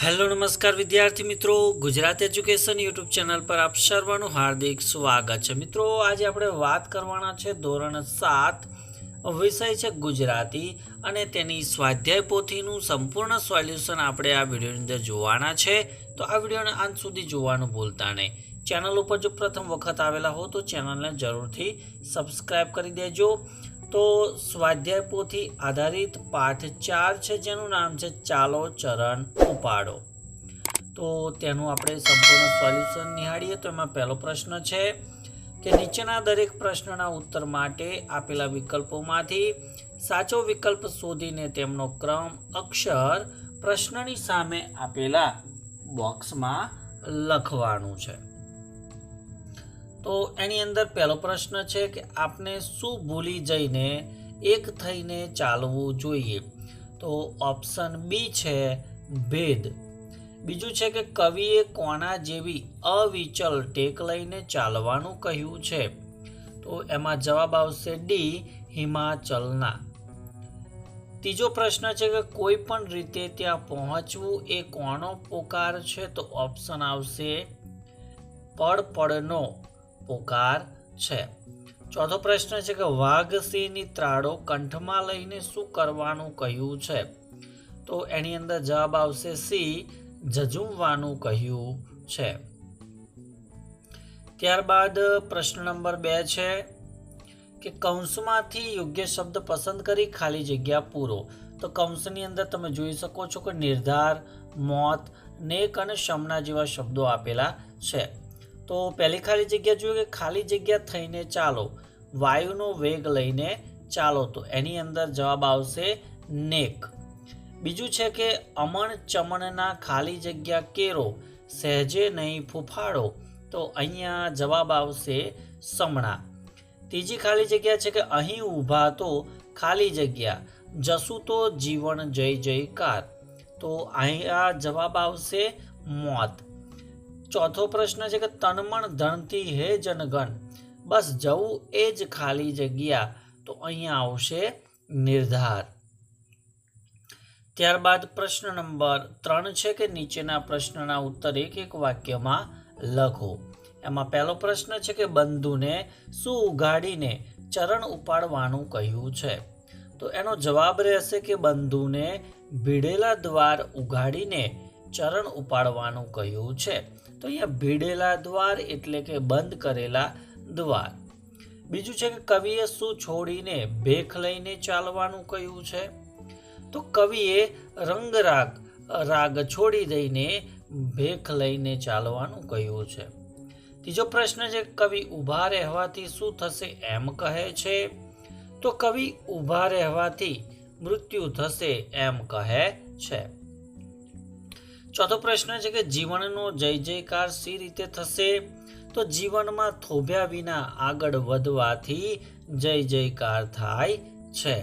Hello નમસ્કાર વિદ્યાર્થી મિત્રો, ગુજરાત એજ્યુકેશન યુટ્યુબ ચેનલ પર આપ સર્વનું હાર્દિક સ્વાગત છે। મિત્રો આજે આપણે વાત કરવાના છે ધોરણ 7 વિષય છે ગુજરાતી અને તેની સ્વાધ્યાય પોથીનું સંપૂર્ણ સોલ્યુશન આપણે આ વિડીયોની અંદર જોવાના છે। તો આ વિડીયોને અંત સુધી જોવાનું ભૂલતા નહીં। ચેનલ ઉપર જો પ્રથમ વખત આવેલા હો તો ચેનલને જરૂરથી સબસ્ક્રાઇબ કરી દેજો। તો સ્વાધ્યાય પોથી આધારિત પાઠ 4 છે જેનું નામ છે ચાલો ચરણ ઉપાડો। તો તેનું આપણે સંપૂર્ણ સોલ્યુશન નિહાળીએ તો એમાં પહેલો પ્રશ્ન છે કે નીચેના દરેક પ્રશ્નના ઉત્તર માટે આપેલા વિકલ્પોમાંથી સાચો વિકલ્પ શોધીને તેમનો ક્રમ અક્ષર પ્રશ્નની સામે આપેલા બોક્સમાં લખવાનું છે। તો એની અંદર પહેલો પ્રશ્ન છે કે આપને શું ભૂલી જઈને એક થઈને ચાલવું જોઈએ? તો ઓપ્શન બી છે ભેદ। બીજું છે કે કવિએ કોના જેવી અવિચલ ટેક લઈને ચાલવાનું કહ્યું છે? તો એમાં જવાબ આવશે ડી હિમાચલના। ત્રીજો પ્રશ્ન છે કે કોઈ પણ રીતે ત્યાં પહોંચવું એ કોનો પોકાર છે? તો ઓપ્શન આવશે પડપડનો પોકાર છે। ચોથો પ્રશ્ન છે કે વાઘ સિંહની ત્રાળો કંઠમાં લઈને શું કરવાનું કહ્યું છે? તો એની અંદર જવાબ આવશે સી ઝઝૂમવાનું કહ્યું છે। ત્યારબાદ પ્રશ્ન નંબર 2 છે કે કૌંસમાંથી યોગ્ય શબ્દ પસંદ કરી ખાલી જગ્યા પૂરો। તો કૌંસની અંદર તમે જોઈ શકો છો કે નિર્ધાર, મોત, નેક અને શમના જેવા શબ્દો આપેલા છે। તો પહેલી ખાલી જગ્યા જોઈએ કે ખાલી જગ્યા થઈને ચાલો, વાયુનો વેગ લઈને ચાલો। તો એની અંદર જવાબ આવશે નેક। બીજું છે કે અમણ ચમણના ખાલી જગ્યા કેરો, સહેજે નહીં ફૂફાડો। તો અહીંયા જવાબ આવશે સમણા। ત્રીજી ખાલી જગ્યા છે કે અહીં ઊભા તો ખાલી જગ્યા, જસું તો જીવન જય જયકાર। તો અહીંયા જવાબ આવશે મોત। ચોથો પ્રશ્ન છે કે તનમણ ધનથી હે જનગણ, બસ જવું એ જ ખાલી જગ્યા। તો અહીંયા આવશે નિર્ધાર। ત્યારબાદ પ્રશ્ન નંબર 3 છે કે નીચેના પ્રશ્નના ઉત્તર એક એક વાક્યમાં લખો। એમાં પહેલો પ્રશ્ન છે કે બંધુને શું ઉઘાડીને ચરણ ઉપાડવાનું કહ્યું છે? તો એનો જવાબ રહેશે કે બંધુને ભીડેલા દ્વાર ઉઘાડીને ચરણ ઉપાડવાનું કહ્યું છે। તો અહીંયા ભીડેલા દ્વાર એટલે કે બંધ કરેલા દ્વાર। બીજું છે કે કવિએ શું છોડીને ભેખ લઈને ચાલવાનું કહ્યું છે? તો કવિએ રાગ છોડી દઈને ભેખ લઈને ચાલવાનું કહ્યું છે। ત્રીજો પ્રશ્ન છે કવિ ઊભા રહેવાથી શું થશે એમ કહે છે? તો કવિ ઊભા રહેવાથી મૃત્યુ થશે એમ કહે છે। ચોથો પ્રશ્ન છે કે જીવનનો જય જયકાર સી રીતે થશે? તો જીવનમાં થોભ્યા વિના આગળ વધવાથી જય જયકાર થાય છે।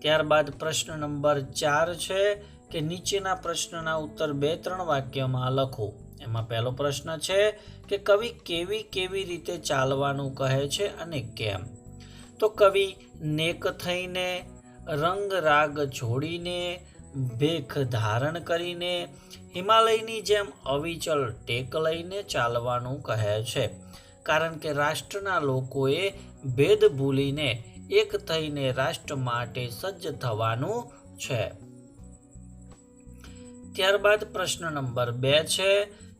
ત્યારબાદ પ્રશ્ન નંબર 4 છે કે નીચેના પ્રશ્નના ઉત્તર 2-3 વાક્યમાં લખો। એમાં પહેલો પ્રશ્ન છે કે કવિ કેવી કેવી રીતે ચાલવાનું કહે છે અને કેમ? તો કવિ નેક થઈને, રંગ રાગ છોડીને, ભેખ ધારણ કરીને, હિમાલયની જેમ અવિચલ ટેક લઈને ચાલવાનું કહે છે, કારણ કે રાષ્ટ્રના લોકોએ ભેદ ભૂલીને એક થઈને રાષ્ટ્ર માટે સજ્જ થવાનું છે। ત્યારબાદ પ્રશ્ન નંબર 2 છે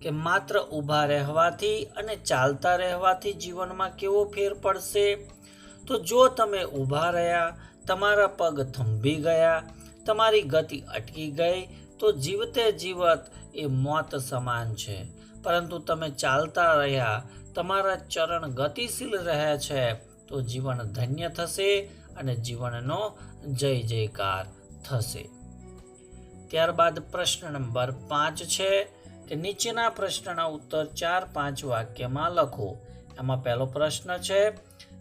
કે માત્ર ઊભા રહેવાથી અને ચાલતા રહેવાથી જીવનમાં કેવો ફેર પડશે? તો જો તમે ઊભા રહ્યા, તમારા પગ થંભી ગયા, તમારી ગતિ અટકી ગઈ તો જીવતે જીવત એ મોત સમાન છે। પરંતુ તમે ચાલતા રહ્યા, તમારા ચરણ ગતિશીલ રહે છે તો જીવન ધન્ય થશે અને જીવનનો જય જયકાર થશે। ત્યારબાદ પ્રશ્ન નંબર 5 છે કે નીચેના પ્રશ્નના ઉત્તર 4-5 વાક્યમાં લખો। એમાં પહેલો પ્રશ્ન છે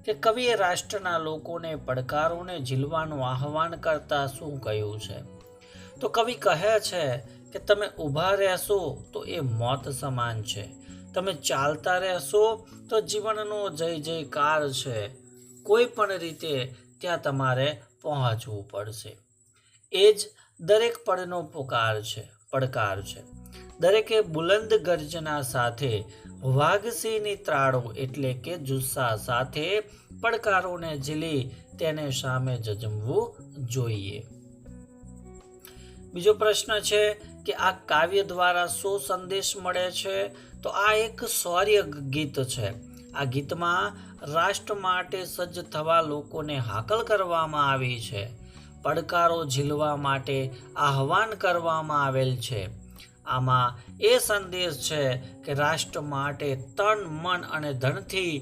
કે કવિએ રાષ્ટ્રના લોકોને પડકારોને ઝીલવાનું આહવાન કરતા શું કહ્યું છે? તો કવિ કહે છે કે તમે ઊભા રહેશો તો એ મોત સમાન છે, તમે ચાલતા રહેશો તો જીવનનો જય જયકાર છે, કોઈ પણ રીતે ત્યાં તમારે પહોંચવું પડશે, એ જ દરેક પળનો પુકાર છે। પડકાર છે. દરેકે બુલંદ ગર્જના સાથે વાઘસિંહની ત્રાળો એટલે કે જુસ્સા સાથે પડકારોને ઝીલી તેને સામે જજમવું જોઈએ. બીજો પ્રશ્ન છે કે આ કાવ્ય દ્વારા શું સંદેશ મળે છે? તો આ એક શૌર્ય ગીત છે. આ ગીતમાં રાષ્ટ્ર માટે સજ્જ થવા લોકોને હાકલ કરવામાં આવી છે. પડકારો ઝીલવા માટે આહવાન કરવામાં આવેલ છે. આમાં એ સંદેશ છે કે રાષ્ટ્ર માટે તન, મન અને ધનથી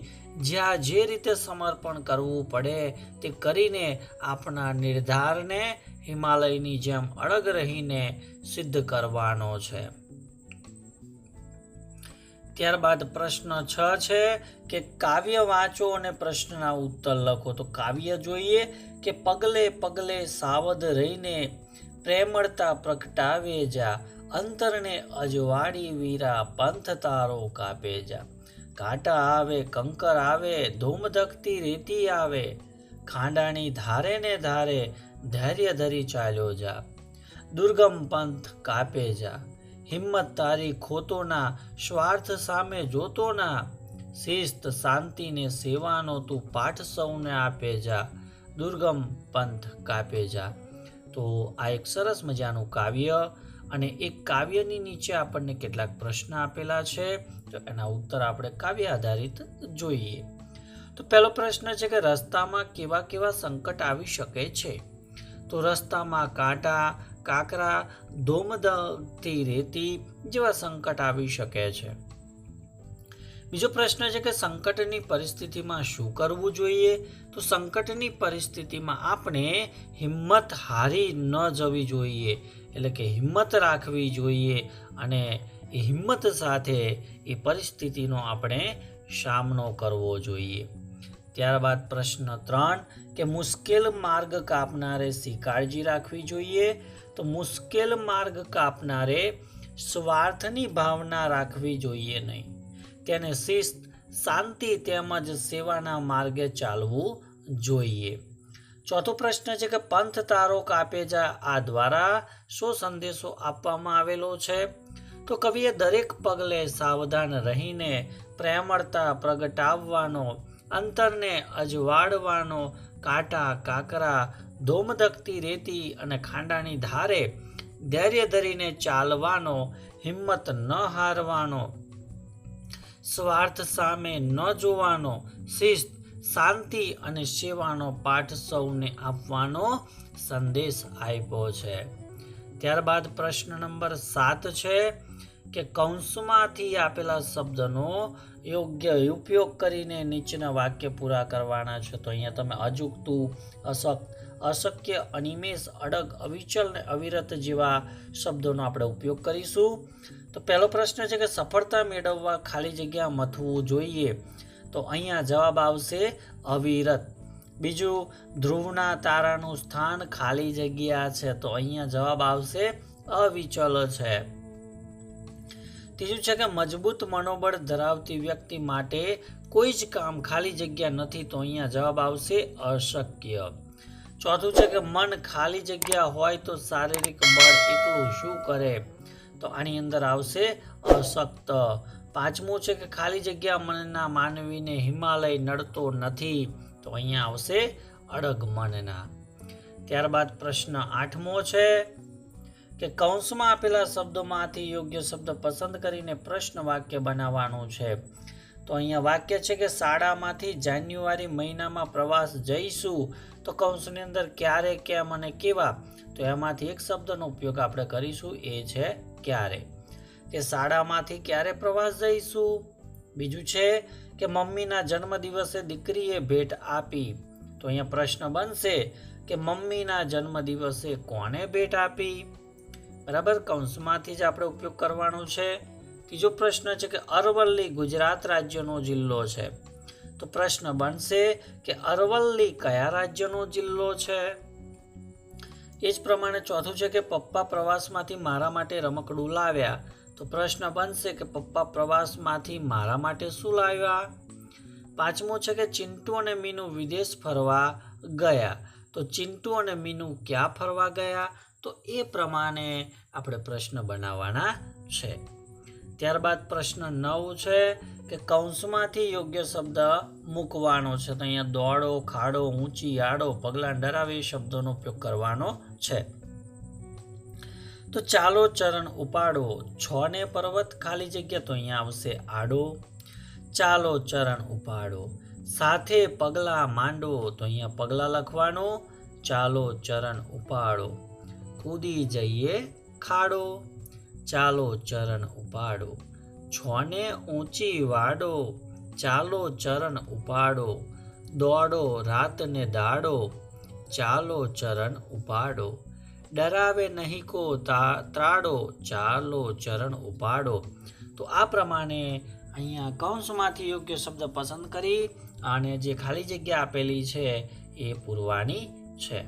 જ્યાં જે રીતે સમર્પણ કરવું પડે તે કરીને આપણા નિર્ધારને હિમાલયની જેમ અડગ રહીને સિદ્ધ કરવાનો છે. ત્યારબાદ પ્રશ્ન 6 છે કે કાવ્ય વાંચો અને પ્રશ્નના ઉત્તર લખો. તો કાવ્ય જોઈએ કે પગલે પગલે સાવધ રહીને પ્રેમળતા પ્રગટાવે જા, અંતરને અજવાળી વીરા પંથ તારો કાપે જા. કાંટા આવે, કંકર આવે, ધૂમધકતી રેતી આવે, ખાંડાની ધારે ને ધારે ધૈર્ય ધરી ચાલ્યો જા. દુર્ગમ પંથ કાપે જા, હિંમત તારી ખોતો ના, સ્વાર્થ સામે જોતો ના, શિસ્ત શાંતિને સેવાનો તું પાઠ સૌને આપે જા. દુર્ગમ પંથ કાપે જા. તો આ એક સરસ મજાનું કાવ્ય, અને એક કાવ્યની નીચે આપણને કેટલાક પ્રશ્ન આપેલા છે. તો એના ઉત્તર આપણે કાવ્ય આધારિત જોઈએ. તો પહેલો પ્રશ્ન છે કે રસ્તામાં કેવા કેવા સંકટ આવી શકે છે? તો રસ્તામાં કાંટા, કાંકરા, ધોમધકતી રેતી જેવા સંકટ આવી શકે છે. બીજો પ્રશ્ન છે કે સંકટની પરિસ્થિતિમાં શું કરવું જોઈએ? તો સંકટની પરિસ્થિતિમાં આપણે હિંમત હારી ન જવી જોઈએ, એટલે કે હિંમત રાખવી જોઈએ અને એ હિંમત સાથે એ પરિસ્થિતિનો આપણે સામનો કરવો જોઈએ. ત્યારબાદ પ્રશ્ન 3 કે મુશ્કેલ માર્ગ કાપનારે શી કાળજી રાખવી જોઈએ? તો મુશ્કેલ માર્ગ કાપનારે સ્વાર્થની ભાવના રાખવી જોઈએ નહીં. તેને શિસ્ત, શાંતિ તેમજ સેવાના માર્ગે ચાલવું જોઈએ. ચોથો પ્રશ્ન છે કે પંથ તારો કાપે જા, આ દ્વારા શું સંદેશો આપવામાં આવેલો છે? તો કવિએ દરેક પગલે સાવધાન રહીને પ્રેમળતા પ્રગટાવવાનો, અંતરને અજવાળવાનો, કાંટા, કાંકરા, ધોમધકતી રેતી અને ખાંડાની ધારે ધૈર્ય ધરીને ચાલવાનો, હિંમત ન હારવાનો, સ્વાર્થ સામે ન જોવાનો, શિસ્ત, શાંતિ અને સેવાનો પાઠ સૌને આપવાનો સંદેશ આપ્યો છે. ત્યારબાદ પ્રશ્ન નંબર 7 છે કે કૌંસમાંથી આપેલા શબ્દનો યોગ્ય ઉપયોગ કરીને નીચેના વાક્ય પૂરા કરવાના છે. તો અહીંયા તમે અજુકતું, અશક્ય, અનિમેષ, અડગ, અવિચલ ને અવિરત જેવા શબ્દોનો આપણે ઉપયોગ કરીશું. તો પહેલો પ્રશ્ન છે કે સફળતા મેળવવા ખાલી જગ્યા મથવું જોઈએ. તો અહીંયા જવાબ આવશે અવિરત. બીજું, ધ્રુવના તારાનું સ્થાન ખાલી જગ્યા છે. તો અહીંયા જવાબ આવશે અવિચલ છે. ત્રીજું છે કે મજબૂત મનોબળ ધરાવતી વ્યક્તિ માટે કોઈ જ કામ ખાલી જગ્યા નથી. તો અહીંયા જવાબ આવશે અશક્ય. ચોથું છે કે મન ખાલી જગ્યા હોય તો શારીરિક બળ એકલું શું કરે? તો આની અંદર આવશે અશક્ત. પાંચમું છે કે ખાલી જગ્યા મનના માનવીને હિમાલય નડતો નથી. તો અહીંયા આવશે અડગ મનના. ત્યારબાદ પ્રશ્ન 8મો છે કે કૌંસમાં આપેલા શબ્દોમાંથી યોગ્ય શબ્દ પસંદ કરીને પ્રશ્ન વાક્ય બનાવવાનું છે. તો અહીંયા વાક્ય છે કે શાળામાંથી જાન્યુઆરી મહિનામાં પ્રવાસ જઈશું. તો કૌંસની અંદર ક્યારે, કેમ અને કેવા, તો એમાંથી એક શબ્દનો ઉપયોગ આપણે કરીશું, એ છે ક્યારે. કે શાળામાંથી ક્યારે પ્રવાસ જઈશું. બીજું છે કે મમ્મીના જન્મદિવસે દીકરીએ ભેટ આપી. તો અહીંયા પ્રશ્ન બનશે કે મમ્મીના જન્મદિવસે કોને ભેટ આપી? બરાબર, કૌંસમાંથી જ આપણે ઉપયોગ કરવાનો છે. ત્રીજો પ્રશ્ન છે કે અરવલ્લી ગુજરાત રાજ્યનો જિલ્લો છે. તો પ્રશ્ન બનશે કે અરવલ્લી કયા રાજ્યનો જિલ્લો છે? એ જ પ્રમાણે ચોથું છે કે પપ્પા પ્રવાસમાંથી મારા માટે રમકડું લાવ્યા. તો પ્રશ્ન બનશે કે પપ્પા પ્રવાસમાંથી મારા માટે શું લાવ્યા? પાંચમું છે કે ચિંટુ અને મીનુ વિદેશ ફરવા ગયા. તો ચિંટુ અને મીનુ ક્યાં ફરવા ગયા? તો એ પ્રમાણે આપણે પ્રશ્ન બનાવવાના છે. ત્યારબાદ પ્રશ્ન 9 છે કે કૌંસમાંથી યોગ્ય શબ્દ મૂકવાનો છે. તો અહીંયા દોડો, ખાડો, ઊંચી, આડો, પગલાં, ડરાવે એ શબ્દોનો ઉપયોગ કરવાનો છે. તો ચાલો ચરણ ઉપાડો, 6 ને પર્વત, ખાલી જગ્યા, તો અહીંયા આવશે આડો. ચાલો ચરણ ઉપાડો, સાથે પગલાં માંડો, તો અહીંયા પગલાં લખવાનું. ચાલો ચરણ ઉપાડો, કૂદી જઈએ ખાડો. ચાલો ચરણ ઉપાડો, 6 ને ઊંચી વાડો, ચાલો ચરણ ઉપાડો. દોડો રાત ને દાડો, ચાલો ચરણ ઉપાડો. ડરાવે નહીં કો ત્રાડો, ચાલો ચરણ ઉપાડો. તો આ પ્રમાણે અહીંયા કૌંસમાંથી યોગ્ય શબ્દ પસંદ કરી અને જે ખાલી જગ્યા આપેલી છે એ પૂરવાની છે.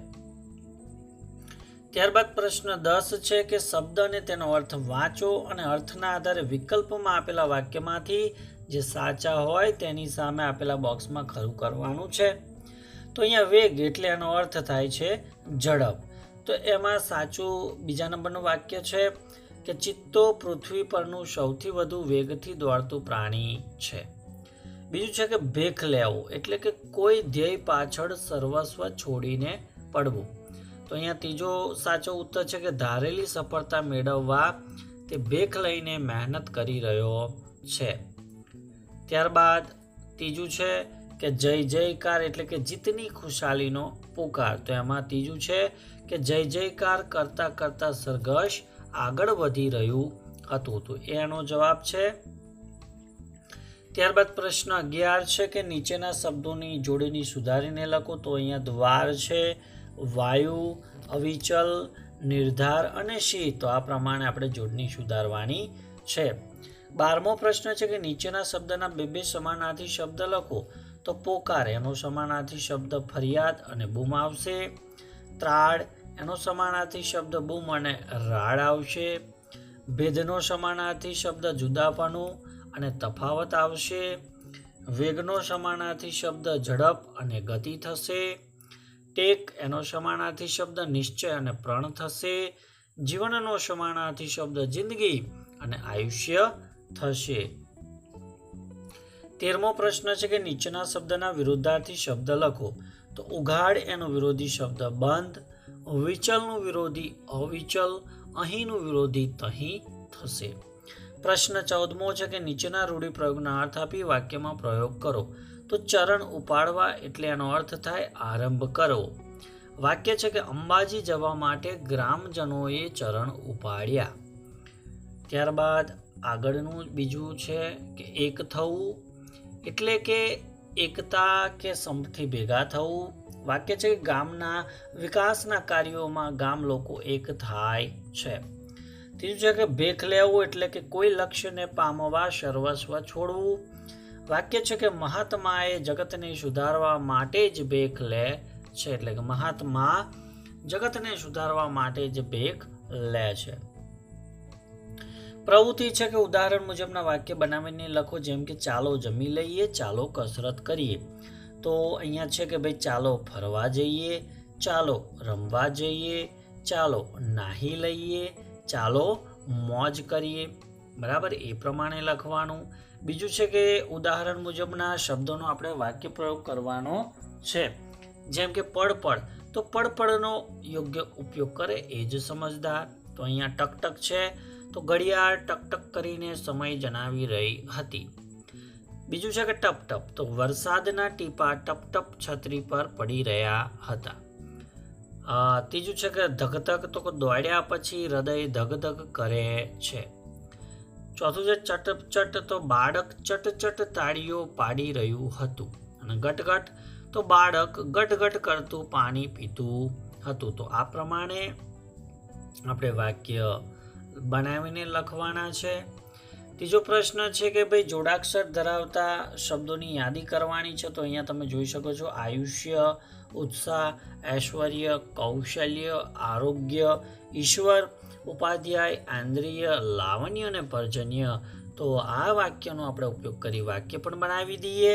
ત્યારબાદ પ્રશ્ન 10 છે કે શબ્દ અને તેનો અર્થ વાંચો અને અર્થના આધારે વિકલ્પમાં આપેલા વાક્યમાંથી જે સાચા હોય તેની સામે આપેલા બોક્સમાં ખરું કરવાનું છે. તો અહીંયા વેગ એટલે એનો અર્થ થાય છે ઝડપ. તો એમાં સાચું બીજા નંબરનું વાક્ય છે કે ચિત્તો પૃથ્વી પરનું સૌથી વધુ વેગથી દોડતું પ્રાણી છે. બીજું છે કે ભેખ લેવું એટલે કે કોઈ ધ્યેય પાછળ સર્વસ્વ છોડીને પડવું. તો અહીંયા ત્રીજો સાચો ઉત્તર છે કે ધારેલી સફળતા મેળવવા તે ભેખ લઈને મહેનત કરી રહ્યો છે. ત્યારબાદ ત્રીજું છે કે જય જયકાર એટલે કે જીતની ખુશાલીનો પુકાર. તો એમાં ત્રીજું છે કે જય જયકાર કરતા કરતા સરઘસ આગળ વધી રહ્યું હતું. તો એનો જવાબ છે. ત્યારબાદ પ્રશ્ન 11 છે કે નીચેના શબ્દોની જોડણી સુધારીને લખો. તો અહીંયા દ્વાર છે, વાયુ, અવિચલ, નિર્ધાર અને શીત. તો આ પ્રમાણે આપણે જોડણી સુધારવાની છે. 12મો પ્રશ્ન છે કે નીચેના શબ્દના બે સમાનાર્થી શબ્દ લખો. તો પોકાર એનો સમાનાર્થી શબ્દ ફરિયાદ અને બૂમ આવશે. ત્રાડ એનો સમાનાર્થી શબ્દ બૂમ અને રાડ આવશે. ભેદનો સમાનાર્થી શબ્દ જુદાપણું અને તફાવત આવશે. વેગનો સમાનાર્થી શબ્દ ઝડપ અને ગતિ થશે. ટેક એનો સમાનાર્થી શબ્દ નિશ્ચય અને પ્રણ થશે. જીવનનો સમાનાર્થી શબ્દ જિંદગી અને આયુષ્ય થશે. 13મો પ્રશ્ન છે કે નીચેના શબ્દના વિરુદ્ધાર્થી શબ્દ લખો. તો ઉઘાડ એનો વિરોધી શબ્દ બંધ, વિચલનું વિરોધી અવિચલ, અહીંનું વિરોધી તહીં થશે. પ્રશ્ન 14મો છે કે નીચેના રૂઢિપ્રયોગના અર્થ આપી વાક્યમાં પ્રયોગ કરો. તો ચરણ ઉપાડવા એટલે એનો અર્થ થાય આરંભ કરવો. વાક્ય છે કે અંબાજી જવા માટે ગ્રામજનોએ ચરણ ઉપાડ્યા. ત્યારબાદ આગળનું બીજું છે કે એક થવું એટલે કે એકતા કે સંપથી ભેગા થવું. વાક્ય છે કે ગામના વિકાસના કાર્યોમાં ગામ લોકો એક થાય છે. ત્રીજું છે કે ભેખ લેવું એટલે કે કોઈ લક્ષ્યને પામવા સર્વસ્વ છોડવું. વાક્ય છે કે મહાત્માએ જગતને સુધારવા માટે જ ભેખ લે છે. એટલે કે મહાત્મા જગતને સુધારવા માટે જ ભેખ લે છે. પ્રવૃત્તિ છે કે ઉદાહરણ મુજબના વાક્ય બનાવીને લખો. જેમ કે ચાલો જમી લઈએ, ચાલો કસરત કરીએ. તો અહીંયા છે કે ભાઈ ચાલો ફરવા જઈએ, ચાલો રમવા જઈએ, ચાલો નાહી લઈએ, ચાલો મોજ કરીએ. બરાબર, એ પ્રમાણે લખવાનું. બીજું છે કે ઉદાહરણ મુજબના શબ્દોનો આપણે વાક્ય પ્રયોગ કરવાનો છે. જેમ કે પડપડ, તો પડપડનો યોગ્ય ઉપયોગ કરે એ જ સમજદાર. તો અહીંયા ટકટક છે તો ઘડિયાળ ટકટક કરીને સમય જણાવી રહી હતી. બીજું છે કે ટપ ટપ, તો વરસાદના ટીપા ટપ ટપ છત્રી પર પડી રહ્યા હતા. ત્રીજું છે કે ધગધગ, તો દોડ્યા પછી હૃદય ધગધગ કરે છે. ચોથું છે ચટચટ, તો બાળક ચટચટ તાળીઓ પાડી રહ્યું હતું. અને ગટગટ, તો બાળક ગટગટ કરતું પાણી પીતું હતું. તો આ પ્રમાણે આપણે વાક્ય બનાવીને લખવાના છે. ત્રીજો પ્રશ્ન છે કે ભાઈ જોડાક્ષર ધરાવતા શબ્દોની યાદી કરવાની છે. તો અહીંયા તમે જોઈ શકો છો આયુષ્ય, ઉત્સાહ, ઐશ્વર્ય, કૌશલ્ય, આરોગ્ય, ઈશ્વર, ઉપાધ્યાય, આંદ્રિય, લાવણ્ય અને પર્જન્ય. તો આ વાક્યનો આપણે ઉપયોગ કરી વાક્ય પણ બનાવી દઈએ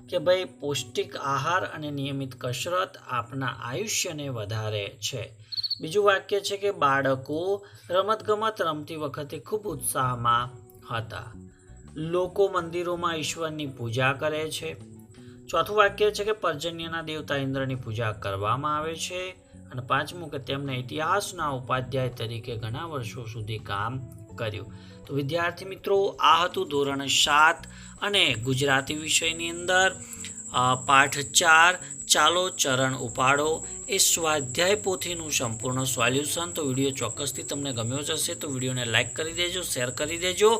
કે ભાઈ પૌષ્ટિક આહાર અને નિયમિત કસરત આપના આયુષ્યને વધારે છે. બીજું વાક્ય છે કે બાળકો રમતગમત રમતી વખતે ખૂબ ઉત્સાહમાં હતા. લોકો મંદિરોમાં ઈશ્વરની પૂજા કરે છે. ચોથું વાક્ય છે કે પર્જન્યના દેવતા ઇન્દ્રની પૂજા કરવામાં આવે છે. અને પાંચમું કે તેમણે ઇતિહાસના ઉપાધ્યાય તરીકે ઘણા વર્ષો સુધી કામ કર્યું. તો વિદ્યાર્થી મિત્રો, આ હતું ધોરણ 7 અને ગુજરાતી વિષયની અંદર પાઠ 4 ચાલો ચરણ ઉપાડો એ સ્વાધ્યાય પોથીનું સંપૂર્ણ સોલ્યુશન. તો વિડીયો ચોક્કસથી તમને ગમ્યો જ હશે તો વિડીયોને લાઇક કરી દેજો, શેર કરી દેજો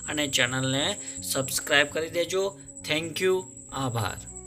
અને ચેનલને સબસ્ક્રાઈબ કરી દેજો. Thank you. આભાર.